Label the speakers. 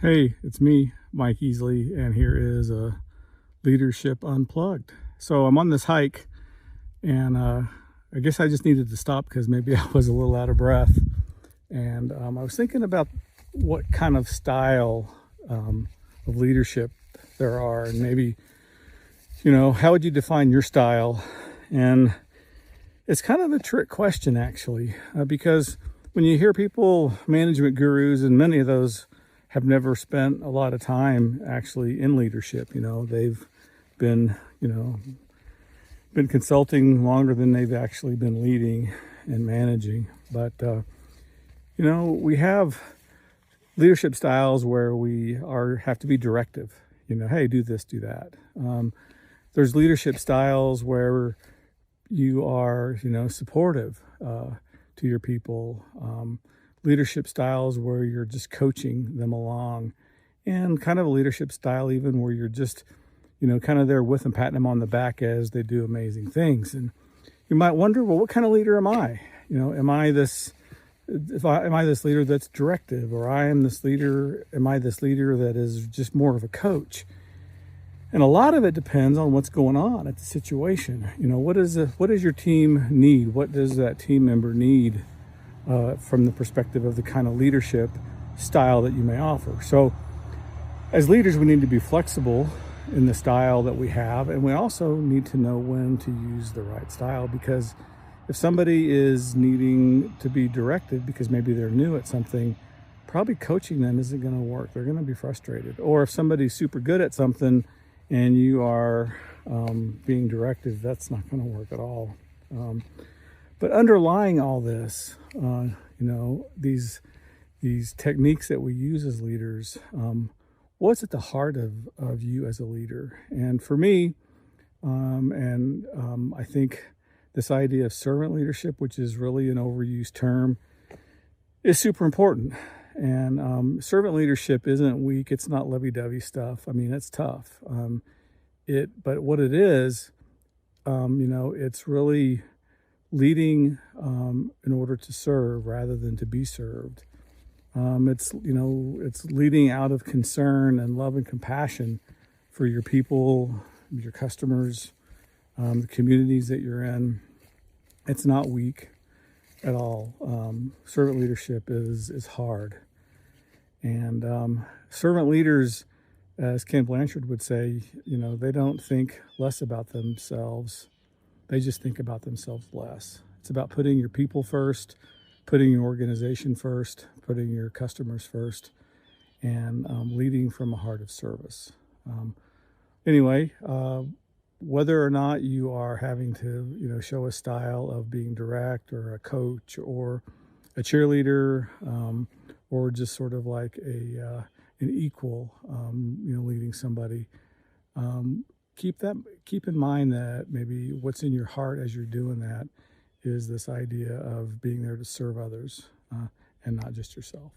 Speaker 1: Hey, it's me, Mike Easley, and here is a Leadership Unplugged. So I'm on this hike, and I guess I just needed to stop because maybe I was a little out of breath. And I was thinking about what kind of style of leadership there are, and maybe, how would you define your style? And it's kind of a trick question, actually, because when you hear people, management gurus, and many of those have never spent a lot of time actually in leadership. They've been, been consulting longer than they've actually been leading and managing. But, we have leadership styles where we have to be directive, hey, do this, do that. There's leadership styles where you are, supportive to your people. Leadership styles where you're just coaching them along, and kind of a leadership style even where you're just, kind of there with them, patting them on the back as they do amazing things. And you might wonder, well, what kind of leader am I? Am I this leader that's directive, or am I this leader that is just more of a coach? And a lot of it depends on what's going on at the situation. What does your team need? What does that team member need from the perspective of the kind of leadership style that you may offer? So as leaders, we need to be flexible in the style that we have, and we also need to know when to use the right style, because if somebody is needing to be directed because maybe they're new at something, probably coaching them isn't going to work. They're going to be frustrated. Or if somebody's super good at something and you are being directive, that's not going to work at all. But underlying all this, these techniques that we use as leaders, what's at the heart of you as a leader? And for me, I think this idea of servant leadership, which is really an overused term, is super important. And servant leadership isn't weak. It's not lovey-dovey stuff. I mean, it's tough. But what it is, it's really leading in order to serve rather than to be served. It's leading out of concern and love and compassion for your people, your customers, the communities that you're in. It's not weak at all. Servant leadership is hard. And servant leaders, as Ken Blanchard would say, they don't think less about themselves. They just think about themselves less. It's about putting your people first, putting your organization first, putting your customers first, and leading from a heart of service. Whether or not you are having to, show a style of being direct or a coach or a cheerleader, or just sort of like an equal, leading somebody, keep in mind that maybe what's in your heart as you're doing that is this idea of being there to serve others and not just yourself.